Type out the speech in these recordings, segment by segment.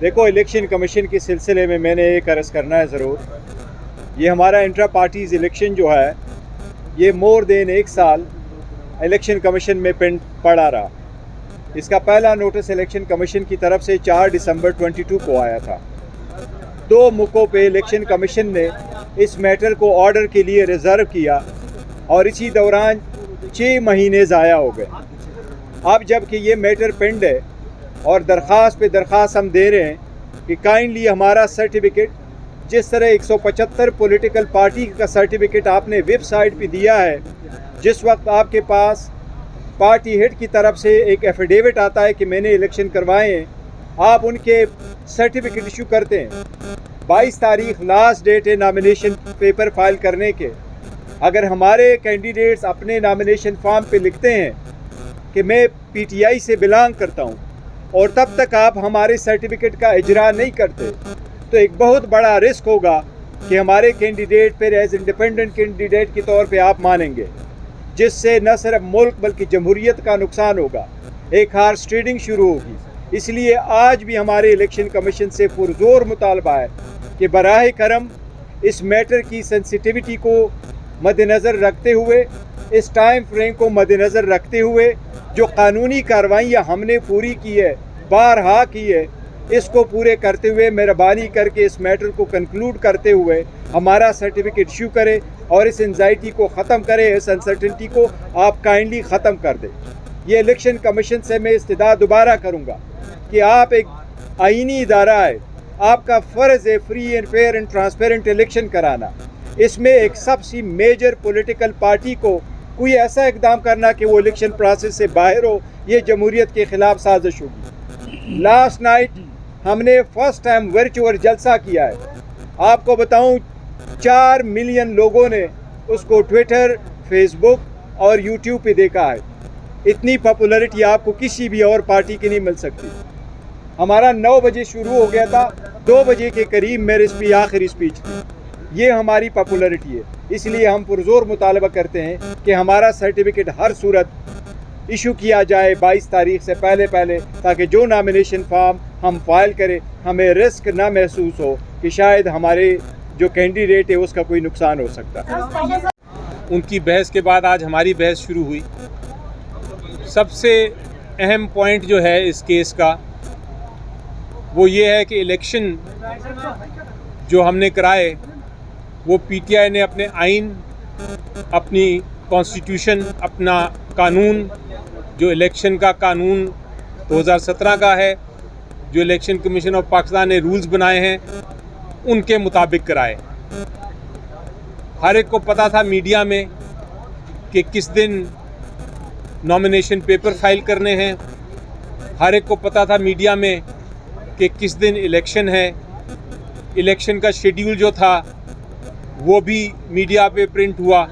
देखो, election commission के सिलसिले में मैंने एक अर्ज़ करना है ज़रूर। ये हमारा इंट्रा पार्टीज़ इलेक्शन जो है, ये मोर देन 1 साल इलेक्शन कमीशन में पेंड पड़ा रहा। इसका पहला नोटिस इलेक्शन कमीशन की तरफ से 4 दिसंबर 22 को आया था। 2 मौक़ों पे इलेक्शन कमीशन ने इस मैटर को ऑर्डर के लिए रिज़र्व किया और इसी दौरान 6 महीने ज़ाया हो गए। अब जबकि ये मैटर पेंड है और दरख्वास्त पे दरख्वास्त हम दे रहे हैं कि काइंडली हमारा सर्टिफिकेट, जिस तरह 175 पॉलिटिकल पार्टी का सर्टिफिकेट आपने वेबसाइट पे दिया है, जिस वक्त आपके पास पार्टी हेड की तरफ से एक एफिडेविट आता है कि मैंने इलेक्शन करवाए हैं, आप उनके सर्टिफिकेट इशू करते हैं। 22 तारीख लास्ट डेट है नॉमिनेशन पेपर फाइल करने के। अगर हमारे कैंडिडेट्स अपने नॉमिनेशन फॉर्म पे लिखते हैं कि मैं पीटीआई से बिलोंग करता हूं और तब तक आप हमारे सर्टिफिकेट का इजरा नहीं करते, तो एक बहुत बड़ा रिस्क होगा कि हमारे कैंडिडेट फिर एज इंडिपेंडेंट कैंडिडेट के तौर पे आप मानेंगे, जिससे न सिर्फ मुल्क बल्कि जमहूरियत का नुकसान होगा, एक हार्स ट्रेडिंग शुरू होगी। इसलिए आज भी हमारे इलेक्शन कमीशन से पुरजोर मुतालबा है कि बराह करम इस मैटर की सेंसिटिविटी को मद्देनज़र रखते हुए, इस टाइम फ्रेम को मद्देनज़र रखते हुए जो कानूनी कार्रवाइयाँ हमने पूरी की है, बारहा की है, इसको पूरे करते हुए मेहरबानी करके इस मैटर को कंक्लूड करते हुए हमारा सर्टिफिकेट इशू करे और इस एंजाइटी को ख़त्म करे, इस अनसर्टेनिटी को आप काइंडली ख़त्म कर दें। ये इलेक्शन कमीशन से मैं इस्तदा दोबारा करूँगा कि आप एक आईनी इदारा है, आपका फ़र्ज़ है free and fair and transparent election कराना। इसमें एक सबसे मेजर पॉलिटिकल पार्टी को कोई ऐसा इकदाम करना कि वो इलेक्शन प्रोसेस से बाहर हो, ये जमहूरियत के ख़िलाफ़ साजिश होगी। लास्ट नाइट हमने फर्स्ट टाइम वर्चुअल जलसा किया है। आपको बताऊं, 4 मिलियन लोगों ने उसको ट्विटर, फेसबुक और यूट्यूब पे देखा है। इतनी पॉपुलैरिटी आपको किसी भी और पार्टी की नहीं मिल सकती। हमारा 9 बजे शुरू हो गया था, 2 बजे के करीब मेरी आखिरी स्पीच थी। ये हमारी पॉपुलैरिटी है। इसलिए हम पुरजोर मुतालबा करते हैं कि हमारा सर्टिफिकेट हर सूरत इशू किया जाए 22 तारीख से पहले, ताकि जो नॉमिनेशन फॉर्म हम फाइल करें हमें रिस्क ना महसूस हो कि शायद हमारे जो कैंडिडेट है उसका कोई नुकसान हो सकता है। उनकी बहस के बाद आज हमारी बहस शुरू हुई। सबसे अहम पॉइंट जो है इस केस का वो ये है कि इलेक्शन जो हमने कराए वो पीटीआई ने अपने आइन, अपनी कॉन्स्टिट्यूशन, अपना कानून, जो इलेक्शन का कानून 2017 का है, जो इलेक्शन कमीशन ऑफ पाकिस्तान ने रूल्स बनाए हैं, उनके मुताबिक कराए। हर एक को पता था मीडिया में कि किस दिन नॉमिनेशन पेपर फाइल करने हैं। हर एक को पता था मीडिया में कि किस दिन इलेक्शन है। इलेक्शन का शेड्यूल जो था वो भी मीडिया पे प्रिंट हुआ।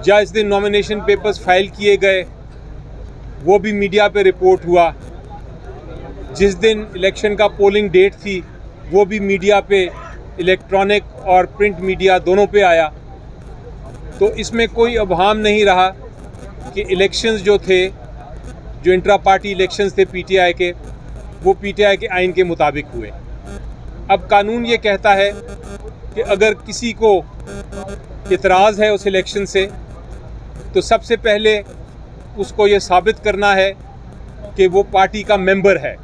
जिस दिन नॉमिनेशन पेपर्स फाइल किए गए वो भी मीडिया पे रिपोर्ट हुआ। जिस दिन इलेक्शन का पोलिंग डेट थी वो भी मीडिया पे, इलेक्ट्रॉनिक और प्रिंट मीडिया दोनों पे आया। तो इसमें कोई अबहम नहीं रहा कि इलेक्शंस जो थे, जो इंट्रा पार्टी इलेक्शंस थे पीटीआई के, वो पीटीआई के आइन के मुताबिक हुए। अब कानून ये कहता है कि अगर किसी को इतराज़ है उस इलेक्शन से, तो सबसे पहले उसको ये साबित करना है कि वो पार्टी का मेंबर है,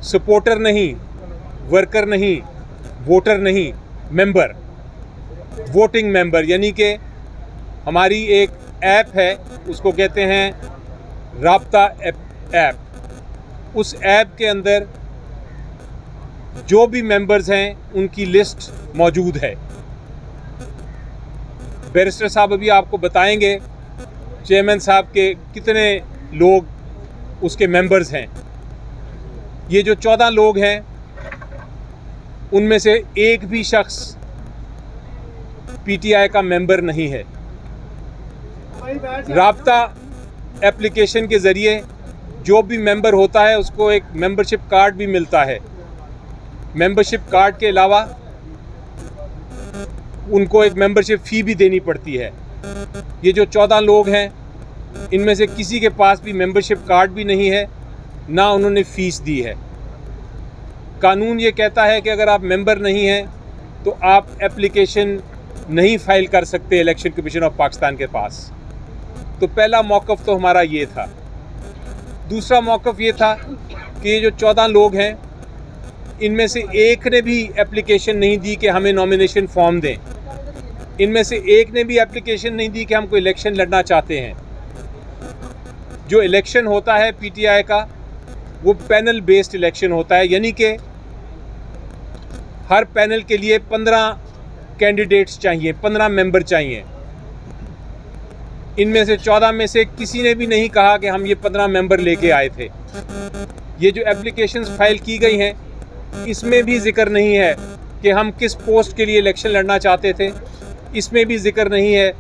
सपोर्टर नहीं, वर्कर नहीं, वोटर नहीं, मेंबर, वोटिंग मेंबर। यानी कि हमारी एक ऐप है, उसको कहते हैं राब्ता ऐप। उस ऐप के अंदर जो भी मेंबर्स हैं उनकी लिस्ट मौजूद है। बैरिस्टर साहब अभी आपको बताएंगे चेयरमैन साहब के कितने लोग उसके मेंबर्स हैं। ये जो 14 लोग हैं उनमें से एक भी शख्स पीटीआई का मेंबर नहीं है। राब्ता एप्लीकेशन के ज़रिए जो भी मेंबर होता है उसको एक मेंबरशिप कार्ड भी मिलता है। मेंबरशिप कार्ड के अलावा उनको एक मेंबरशिप फ़ी भी देनी पड़ती है। ये जो 14 लोग हैं इनमें से किसी के पास भी मेंबरशिप कार्ड भी नहीं है, ना उन्होंने फ़ीस दी है। कानून ये कहता है कि अगर आप मेंबर नहीं हैं तो आप एप्लीकेशन नहीं फाइल कर सकते इलेक्शन कमीशन ऑफ पाकिस्तान के पास। तो पहला मौक़िफ़ तो हमारा ये था। दूसरा मौक़िफ़ ये था कि ये जो 14 लोग हैं इनमें से एक ने भी एप्लीकेशन नहीं दी कि हमें नॉमिनेशन फॉर्म दें। इनमें से एक ने भी एप्लीकेशन नहीं दी कि हम कोई इलेक्शन लड़ना चाहते हैं। जो इलेक्शन होता है पीटीआई का वो पैनल बेस्ड इलेक्शन होता है, यानी कि हर पैनल के लिए 15 कैंडिडेट्स चाहिए, 15 मेंबर चाहिए। इनमें से 14 में से किसी ने भी नहीं कहा कि हम ये 15 मेंबर लेके आए थे। ये जो एप्लीकेशंस फाइल की गई हैं इसमें भी जिक्र नहीं है कि हम किस पोस्ट के लिए इलेक्शन लड़ना चाहते थे। इसमें भी जिक्र नहीं है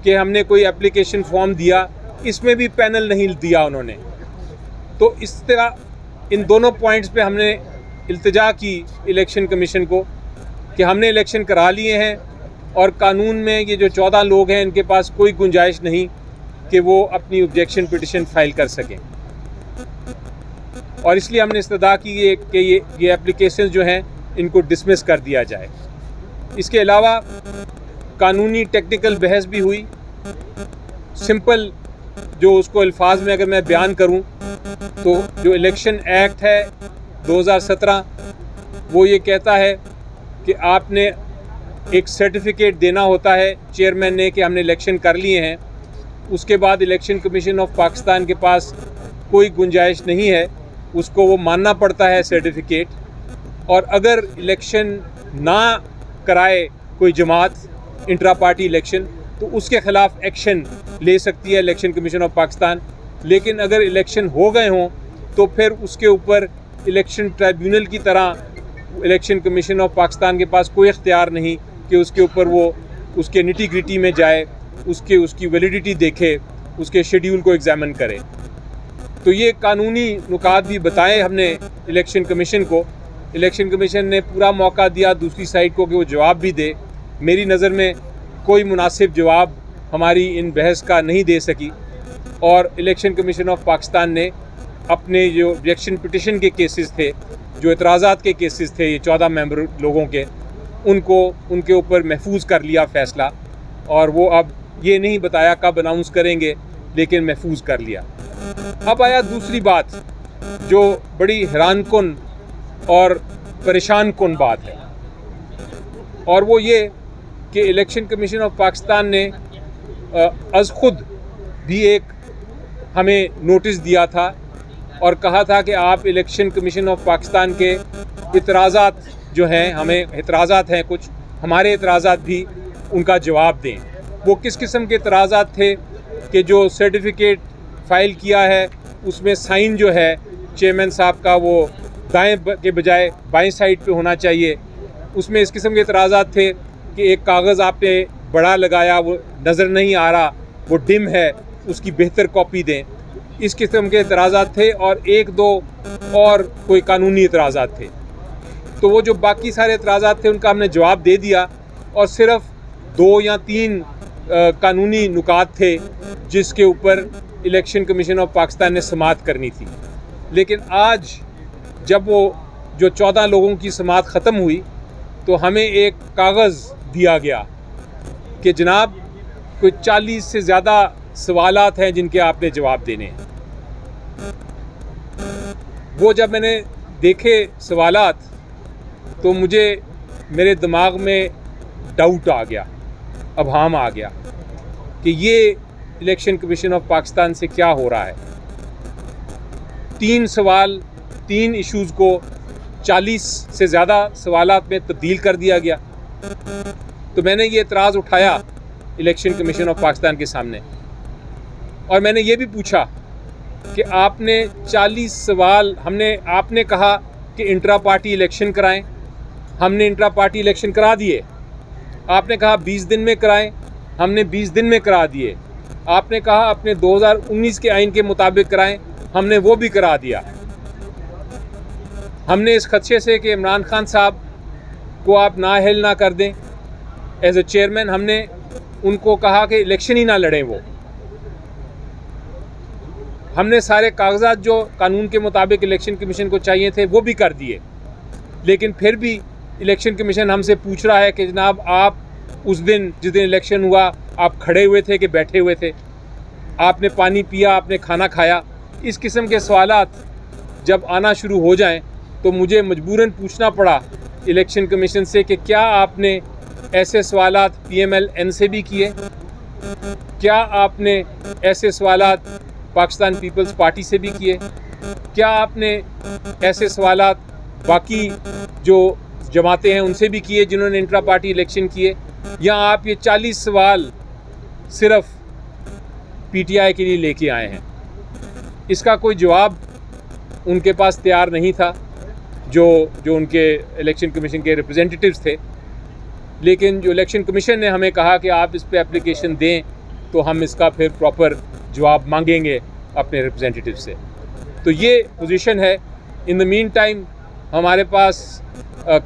कि हमने कोई एप्लीकेशन फॉर्म दिया। इसमें भी पैनल नहीं दिया उन्होंने। तो इस तरह इन दोनों पॉइंट्स पे हमने इल्तिजा की इलेक्शन कमीशन को कि हमने इलेक्शन करा लिए हैं और कानून में ये जो 14 लोग हैं इनके पास कोई गुंजाइश नहीं कि वो अपनी ऑब्जेक्शन पिटिशन फाइल कर सकें। और इसलिए हमने इस्तदा की कि ये एप्लीकेशन जो हैं इनको डिसमिस कर दिया जाए। इसके अलावा कानूनी टेक्निकल बहस भी हुई। सिंपल जो उसको अल्फाज में अगर मैं बयान करूं तो जो इलेक्शन एक्ट है 2017 वो ये कहता है कि आपने एक सर्टिफिकेट देना होता है चेयरमैन ने कि हमने इलेक्शन कर लिए हैं। उसके बाद इलेक्शन कमीशन ऑफ पाकिस्तान के पास कोई गुंजाइश नहीं है, उसको वो मानना पड़ता है सर्टिफिकेट। और अगर इलेक्शन ना कराए कोई जमात इंट्रा पार्टी इलेक्शन तो उसके ख़िलाफ़ एक्शन ले सकती है इलेक्शन कमीशन ऑफ पाकिस्तान। लेकिन अगर इलेक्शन हो गए हों तो फिर उसके ऊपर इलेक्शन ट्राइब्यूनल की तरह इलेक्शन कमीशन ऑफ पाकिस्तान के पास कोई इख्तियार नहीं कि उसके ऊपर वो उसके निटी ग्रिटी में जाए, उसकी वैलिडिटी देखे, उसके शेड्यूल को एग्ज़ामिन करे। तो ये कानूनी नुकात भी बताए हमने इलेक्शन कमीशन को। इलेक्शन कमीशन ने पूरा मौका दिया दूसरी साइड को कि वो जवाब भी दे। मेरी नज़र में कोई मुनासिब जवाब हमारी इन बहस का नहीं दे सकी और इलेक्शन कमीशन ऑफ पाकिस्तान ने अपने जो ऑब्जेक्शन पिटिशन के केसेस थे, जो एतराज़ात के केसेस थे ये 14 मेंबर लोगों के, उनको उनके ऊपर महफूज कर लिया फ़ैसला। और वो अब ये नहीं बताया कब अनाउंस करेंगे, लेकिन महफूज कर लिया। अब आया दूसरी बात जो बड़ी हैरानकुन और परेशान कुन बात है, और वो ये कि इलेक्शन कमीशन ऑफ पाकिस्तान ने अज़ ख़ुद भी एक हमें नोटिस दिया था और कहा था कि आप इलेक्शन कमीशन ऑफ पाकिस्तान के इतराज़ात जो हैं, हमें इतराज़ात हैं कुछ, हमारे इतराज़ात भी उनका जवाब दें। वो किस किस्म के इतराज़ात थे कि जो सर्टिफिकेट फ़ाइल किया है उसमें साइन जो है चेयरमैन साहब का वो दाएं के बजाय बाएं साइड पे होना चाहिए। उसमें इस किस्म के इतराज़ात थे कि एक कागज़ आपने बड़ा लगाया, वो नज़र नहीं आ रहा, वो डिम है, उसकी बेहतर कॉपी दें। इस किस्म के इतराज़ात थे और एक दो और कोई कानूनी इतराज़ात थे। तो वो जो बाकी सारे इतराज़ात थे उनका हमने जवाब दे दिया और सिर्फ़ 2 या 3 कानूनी नुकात थे जिसके ऊपर इलेक्शन कमीशन ऑफ पाकिस्तान ने समाअत करनी थी। लेकिन आज जब वो जो 14 लोगों की समाअत ख़त्म हुई तो हमें एक कागज़ दिया गया कि जनाब कोई 40 से ज़्यादा सवालात हैं जिनके आपने जवाब देने हैं। वो जब मैंने देखे सवालात तो मुझे मेरे दिमाग में डाउट आ गया, अबहम आ गया कि ये इलेक्शन कमीशन ऑफ पाकिस्तान से क्या हो रहा है। 3 इश्यूज़ को 40 से ज़्यादा सवालात में तब्दील कर दिया गया। तो मैंने ये एतराज़ उठाया इलेक्शन कमीशन ऑफ पाकिस्तान के सामने और मैंने ये भी पूछा कि आपने 40 सवाल आपने कहा कि इंट्रा पार्टी इलेक्शन कराएं, हमने इंट्रा पार्टी इलेक्शन करा दिए। आपने कहा 20 दिन में कराएं, हमने 20 दिन में करा दिए। आपने कहा अपने 2019 के आइन के मुताबिक कराएं, हमने वो भी करा दिया। हमने इस खदशे से कि इमरान खान साहब को आप नाअहल ना कर दें एज ए चेयरमैन, हमने उनको कहा कि इलेक्शन ही ना लड़ें। वो हमने सारे कागजात जो कानून के मुताबिक इलेक्शन कमीशन को चाहिए थे वो भी कर दिए। लेकिन फिर भी इलेक्शन कमीशन हमसे पूछ रहा है कि जनाब आप उस दिन जिस दिन इलेक्शन हुआ आप खड़े हुए थे कि बैठे हुए थे, आपने पानी पिया, आपने खाना खाया। इस किस्म के सवालात जब आना शुरू हो जाएं तो मुझे मजबूरन पूछना पड़ा इलेक्शन कमीशन से कि क्या आपने ऐसे सवालात PMLN से भी किए, क्या आपने ऐसे सवालात पाकिस्तान पीपल्स पार्टी से भी किए, क्या आपने ऐसे सवालात बाकी जो जमातें हैं उनसे भी किए जिन्होंने इंट्रा पार्टी इलेक्शन किए, या आप ये 40 सवाल सिर्फ PTI के लिए लेके आए हैं। इसका कोई जवाब उनके पास तैयार नहीं था जो उनके इलेक्शन कमीशन के रिप्रेजेंटेटिव्स थे। लेकिन जो इलेक्शन कमीशन ने हमें कहा कि आप इस पे एप्लीकेशन दें तो हम इसका फिर प्रॉपर जवाब मांगेंगे अपने रिप्रेजेंटेटिव से। तो ये पोजीशन है। इन द मीन टाइम हमारे पास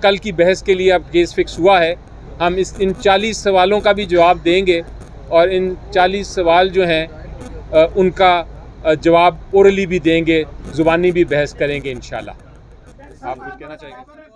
कल की बहस के लिए अब केस फिक्स हुआ है। हम इन 40 सवालों का भी जवाब देंगे और इन 40 सवाल जो हैं उनका जवाब ओरली भी देंगे, ज़ुबानी भी बहस करेंगे इंशाल्लाह। आप कुछ कहना चाहेंगे?